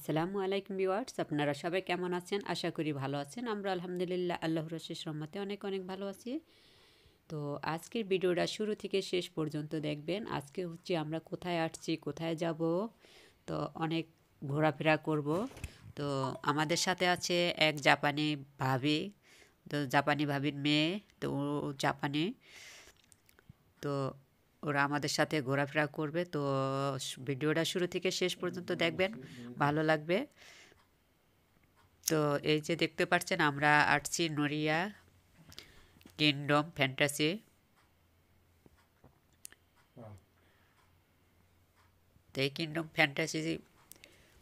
আসসালামু আলাইকুম ভিউয়ার্স, আপনারা সবাই কেমন আছেন? আশা করি ভালো আছেন। আমরা আলহামদুলিল্লাহ আল্লাহর অশেষ রহমতে অনেক অনেক ভালো আছি। তো আজকের ভিডিওটা শুরু থেকে শেষ পর্যন্ত দেখবেন। আজকে হচ্ছে আমরা কোথায় আসছি, কোথায় যাব, তো অনেক ঘোরাফেরা করব। তো আমাদের সাথে আছে এক জাপানি ভাবি, তো জাপানি ভাবির মেয়ে, তো ও জাপানি। তো ওরা আমাদের সাথে ঘোরাফেরা করবে। তো ভিডিওটা শুরু থেকে শেষ পর্যন্ত দেখবেন, ভালো লাগবে। তো এই যে দেখতে পাচ্ছেন আমরা আসছি নড়িয়া কিংডম ফ্যান্টাসি। তো এই কিংডম ফ্যান্টাসি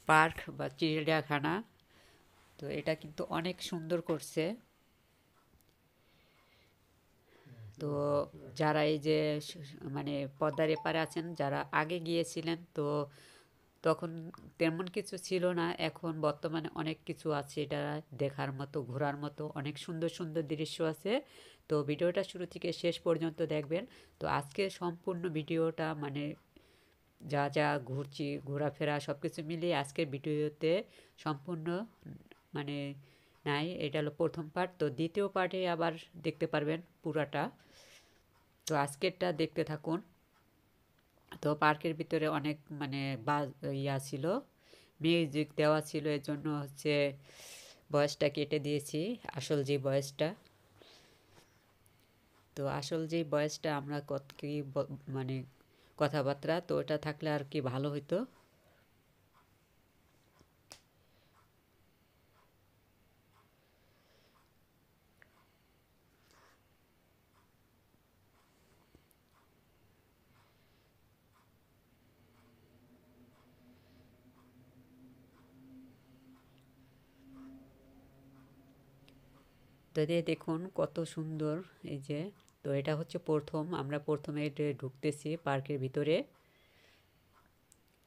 পার্ক বা চিড়িয়াখানা, তো এটা কিন্তু অনেক সুন্দর করছে। তো যারা এই যে মানে পদ্মার এপারে আছেন, যারা আগে গিয়েছিলেন, তো তখন তেমন কিছু ছিল না। এখন বর্তমানে অনেক কিছু আছে এটা দেখার মতো, ঘোরার মতো, অনেক সুন্দর সুন্দর দৃশ্য আছে। তো ভিডিওটা শুরু থেকে শেষ পর্যন্ত দেখবেন। তো আজকে সম্পূর্ণ ভিডিওটা মানে যা যা ঘুরছি, ঘোরাফেরা সব কিছু মিলিয়ে আজকের ভিডিওতে সম্পূর্ণ মানে নাই। এটা হলো প্রথম পার্ট। তো দ্বিতীয় পার্টে আবার দেখতে পারবেন পুরাটা। তো আজকেরটা দেখতে থাকুন। তো পার্কের ভিতরে অনেক মানে ইয়া ছিল, মিউজিক দেওয়া ছিল, এর জন্য হচ্ছে ভয়েসটা কেটে দিয়েছি, আসল যে ভয়েসটা। তো আসল যে ভয়েসটা আমরা কি মানে কথাবার্তা, তো ওটা থাকলে আর কি ভালো হইতো। তো দিয়ে দেখুন কত সুন্দর এই যে। তো এটা হচ্ছে আমরা প্রথমে ঢুকতেছি পার্কের ভিতরে।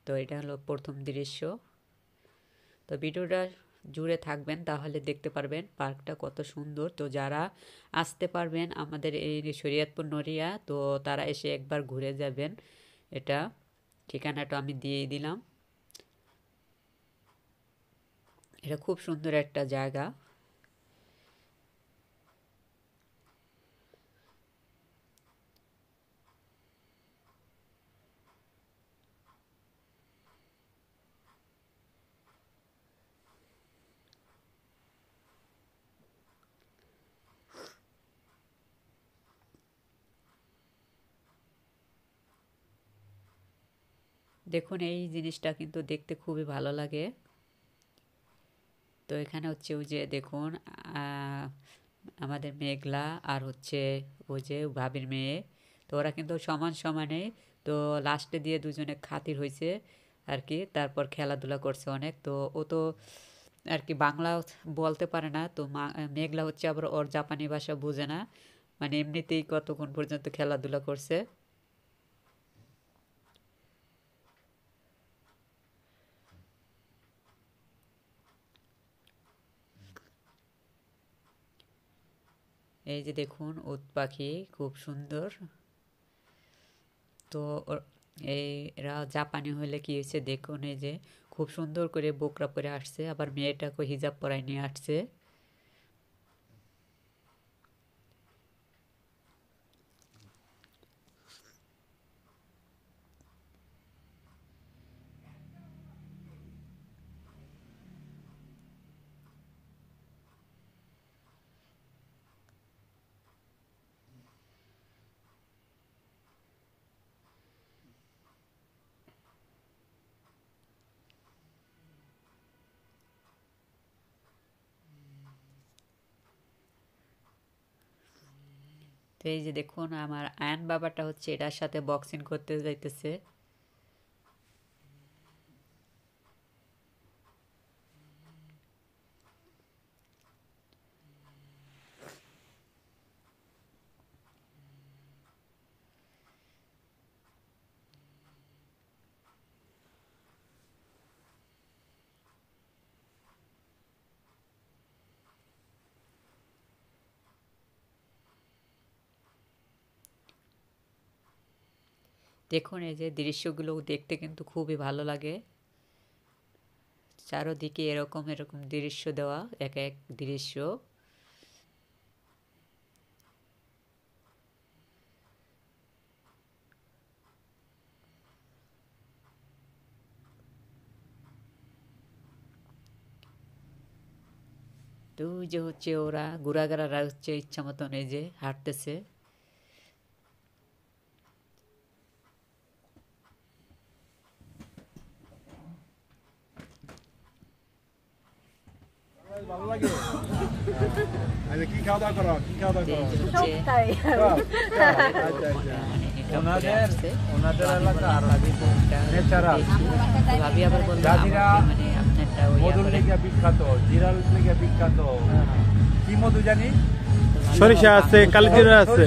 তো এটা হলো প্রথম দৃশ্য। তো ভিডিওটা জুড়ে থাকবেন, তাহলে দেখতে পারবেন পার্কটা কত সুন্দর। তো যারা আসতে পারবেন আমাদের এই শরীয়তপুর নড়িয়া, তো তারা এসে একবার ঘুরে যাবেন। এটা ঠিকানাটা আমি দিয়ে দিলাম। এটা খুব সুন্দর একটা জায়গা। দেখুন এই জিনিসটা কিন্তু দেখতে খুবই ভালো লাগে। তো এখানে হচ্ছে ওই যে দেখুন, আহ, আমাদের মেঘলা আর হচ্ছে ওই যে ভাবির মেয়ে, তো ওরা কিন্তু সমান সমানে। তো লাস্টে দিয়ে দুজনে খাতির হয়েছে আর কি। তারপর খেলাধুলা করছে অনেক। তো ও তো আর কি বাংলা বলতে পারে না। তো মেঘলা হচ্ছে আবার ওর জাপানি ভাষা বুঝে না, মানে এমনিতেই কতক্ষণ পর্যন্ত খেলাধুলা করছে। এই যে দেখুন উট পাখি খুব সুন্দর। তো এরা জাপানি হলে কি হয়েছে দেখুন, এই যে খুব সুন্দর করে বোকরা পরে আসছে, আবার মেয়েটাকে হিজাব পরায় নিয়ে আসছে। তো এই যে দেখুন আমার আয়ন বাবাটা হচ্ছে এটার সাথে বক্সিং করতে যাইতেছে। দেখুন এই যে দৃশ্যগুলো দেখতে কিন্তু খুবই ভালো লাগে। চারোদিকে এরকম এরকম দৃশ্য দেওয়া, এক এক দৃশ্য। তো ওই যে হচ্ছে ওরা ঘোড়াগাড়ারা হচ্ছে ইচ্ছা মতন এই যে হাঁটতেছে। ভালো লাগে। আরে কি খাওয়া দাওয়া করো? কি খাওয়া দাওয়া তো এই করো? যে হচ্ছে সব? আচ্ছা, আচ্ছা। মানে হেঁটে করে আসছে। ওনাদের তো আমি এলাকা বললাম ভাবি কোনটা ন্যাচারাল। দেখি। তো ভাবি আবার বললো জাজিরা আমাকে মানে আপনারটা ওই মধুর লেগে বিখ্যাত, জিরাল লেগে বিখ্যাত। কি মধু জানি? সরিষা আছে, কালিজিরা আছে।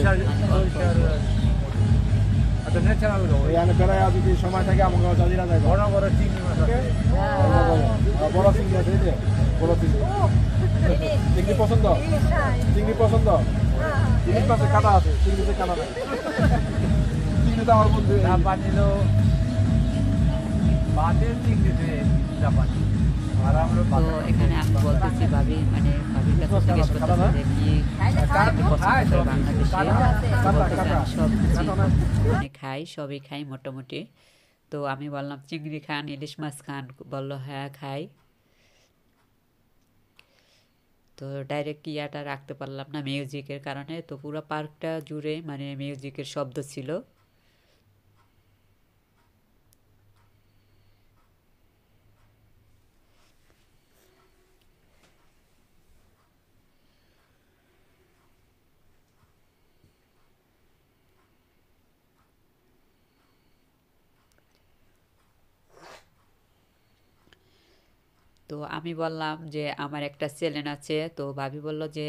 আচ্ছা ন্যাচারাল গো। এখানে বেড়ায় যদি সময় থাকে আমাকে জাজিরা যায় বড় বড় চিংড়ি মাছ আছে। বড় চিংড়ি আছে এই যে বড় চিংড়ি চিংড়ি পছন্দ চিংড়ি পছন্দ ইলিশ মাছের কাটা আছে চিংড়িতে কাটা নাই চিংড়িতে আমার বন্ধু না পানিলো বাতের চিংড়িতে জাপান। আর আমরা তো এখানে আমি বলতেছি ভাবি মানে ভাবির কাছে জিজ্ঞেস করতেছি যে কি আপনি পছন্দ করে বাংলাদেশে। বলতেছে আমি সব কিছু মানে খাই, সবই খাই মোটামুটি। তো আমি বললাম চিংড়ি খান, ইলিশ মাছ খান? বললো হ্যাঁ খাই। তো ডাইরেক্ট ইয়াটা রাখতে পারলাম না মিউজিকের কারণে। তো পুরো পার্কটা জুড়ে মানে মিউজিকের শব্দ ছিল। তো আমি বললাম যে আমার একটা চ্যানেল আছে। তো ভাবি বলল যে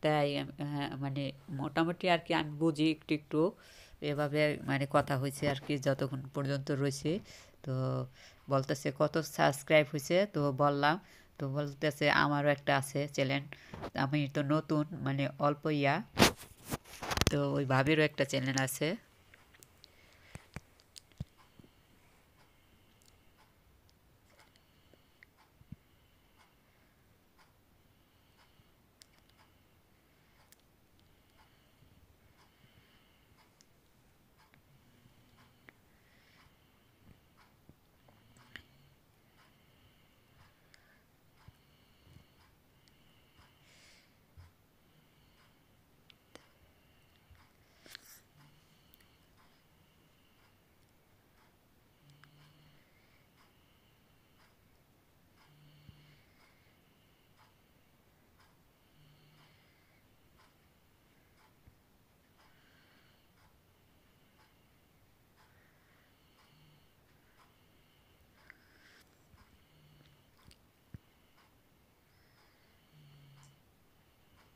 তাই হ্যাঁ মানে মোটামুটি আর কি আমি বুঝি একটু একটু এভাবে মানে কথা হয়েছে আর কি যতক্ষণ পর্যন্ত রয়েছে। তো বলতেছে কত সাবস্ক্রাইব হয়েছে? তো বললাম। তো বলতেছে আমারও একটা আছে চ্যানেল, আমি তো নতুন মানে অল্প ইয়া। তো ওই ভাবিরও একটা চ্যানেল আছে।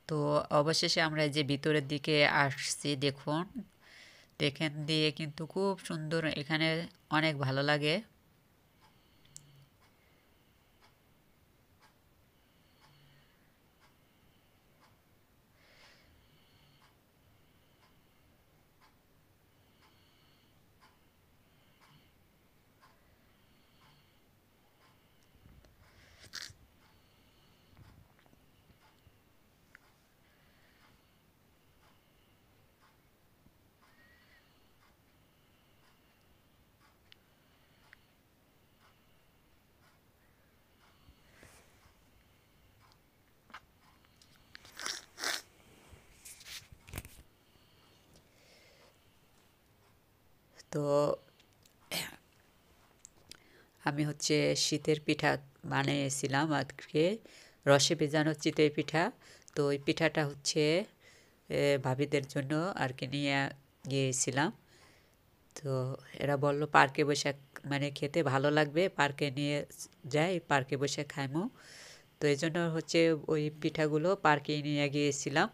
তো অবশেষে আমরা যে ভিতরের দিকে আসছি দেখুন। তো এখান দিয়ে কিন্তু খুব সুন্দর, এখানে অনেক ভালো লাগে। তো আমি হচ্ছে শীতের পিঠা বানিয়েছিলাম আজকে, রসে ভেজানো চিতই পিঠা। তো ওই পিঠাটা হচ্ছে ভাবিদের জন্য আর কি নিয়ে গিয়েছিলাম। তো এরা বলল পার্কে বসে মানে খেতে ভালো লাগবে, পার্কে নিয়ে যাই, পার্কে বসে খাইমু। তো এই জন্য হচ্ছে ওই পিঠাগুলো পার্কে নিয়ে গিয়েছিলাম।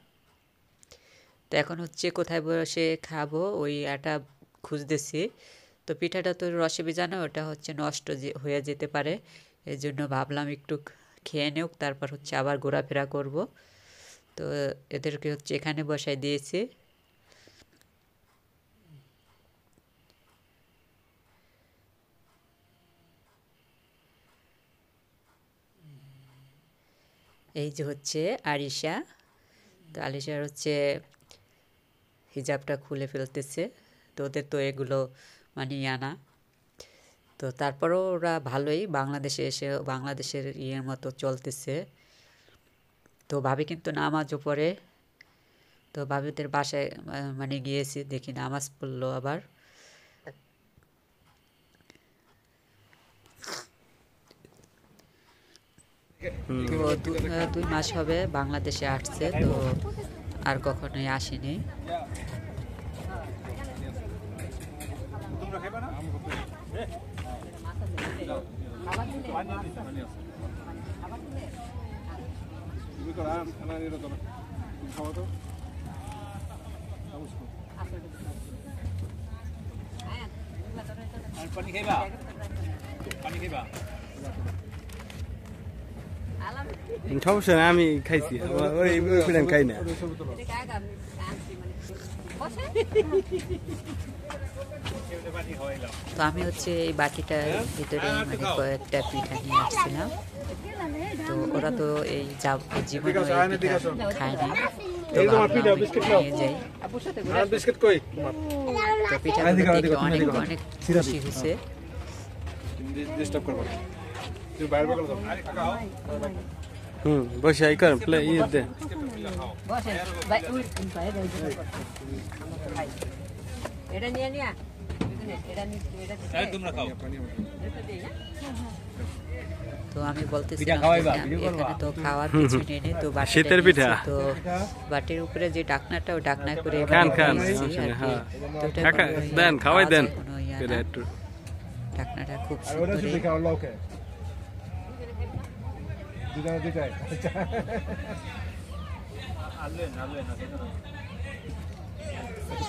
তো এখন হচ্ছে কোথায় বসে খাবো ওই একটা খুঁজতেছি। তো পিঠাটা তো রসে ভেজানো, ওটা হচ্ছে নষ্ট হয়ে যেতে পারে। এই জন্য ভাবলাম একটু খেয়ে নেওক, তারপর হচ্ছে আবার ঘোরাফেরা করব। তো এদেরকে হচ্ছে এখানে বসাই দিয়েছি। এই যে হচ্ছে আরিশা। তো আলিশার হচ্ছে হিজাবটা খুলে ফেলতেছে। তো ওদের তো এগুলো মানিয়ে আনা। তো তারপরেও ওরা ভালোই বাংলাদেশে এসে বাংলাদেশের ইয়ের মতো চলতেছে। তো ভাবি কিন্তু নামাজও পড়ে। তো ভাবিদের বাসায় মানে গিয়েছি, দেখি নামাজ পড়লো আবার। তো 2 মাস হবে বাংলাদেশে আসছে, তো আর কখনোই আসেনি। পানি খাইবা? পানি খাইবা? সমস্যা না, আমি খাইছি, ওই ওই খাই না। তো আমি হচ্ছে এই বাটিটার ভিতরে মানে কয়েকটা পিঠা নিয়ে আসছিলাম। তো ওরা তো এই জীবনে খায়নি, তো নিয়ে যাই। বিস্কিট কই? তো পিঠাগুলো দেখে অনেক অনেক খুশি হয়েছে। ডিস্টার্ব করবো না। তুই বাইরে বগল দাও। বসে আই কর প্লে ইয়ে দে। এটা নিয়ে নিয়া তো আমি বলতেছিলাম এখানে তো খাওয়ার কিছু নেই, তো শীতের পিঠা, তো বাটির উপরে যে ডাকনাটা ও ডাকনা করে খান খান দেন, খাওয়াই দেন। ডাকনাটা খুব সুন্দর।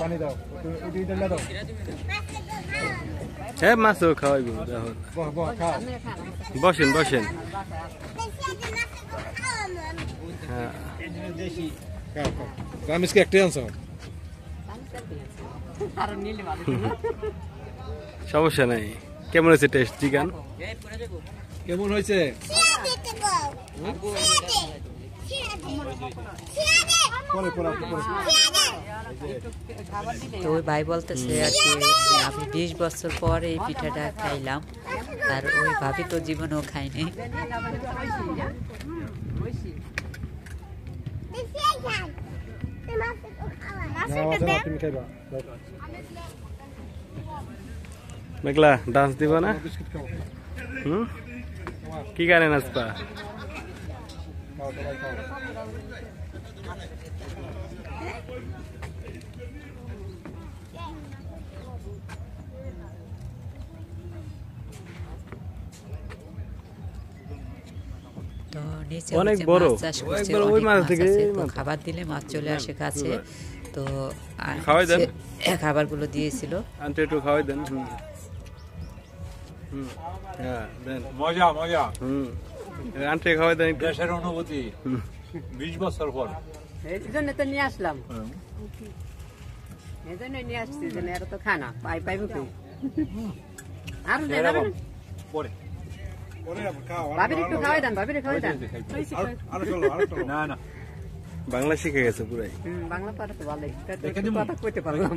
পানি দাও, দাও। হ্যাঁ, মাছও খাওয়াইব। বসেন বসেন। হ্যাঁ, রামিসকে একটা আনছো? সমস্যা নাই। কেমন হয়েছে টেস্ট চিকেন? কেমন হয়েছে? তো ওই ভাই বলতেছে আর কি, আমি 20 বছর পর এই পিঠাটা খাইলাম, আর ওই ভাবি তো জীবনেও খাইনি। মেঘলা ডান্স দিব না? কি গানে নাচবা? তো নিচে অনেক হচ্ছে বড়, মাছ চাষ করছে, একবার ওই অনেক মাছ মাছ থেকে আছে। তো খাবার দিলে মাছ চলে আসে কাছে। তো খাওয়াই দেন। খাবারগুলো দিয়েছিল। আন্টি একটু খাওয়াই দেন। হ্যাঁ দেন। মজা মজা। আন্টি খাওয়াই দেন। দেশের অনুভূতি 20 বছর পর। এই জন্য তো নিয়ে আসলাম, এই জন্য নিয়ে আসছি, এরা তো খানা পাইব কি আর পরে ভাবির একটু খাওয়াই দেন, ভাবির খাওয়াই দেন। না না, বাংলা শিখে গেছে পুরাই। বাংলা পারে তো ভালোই, কথা কইতে পারলাম।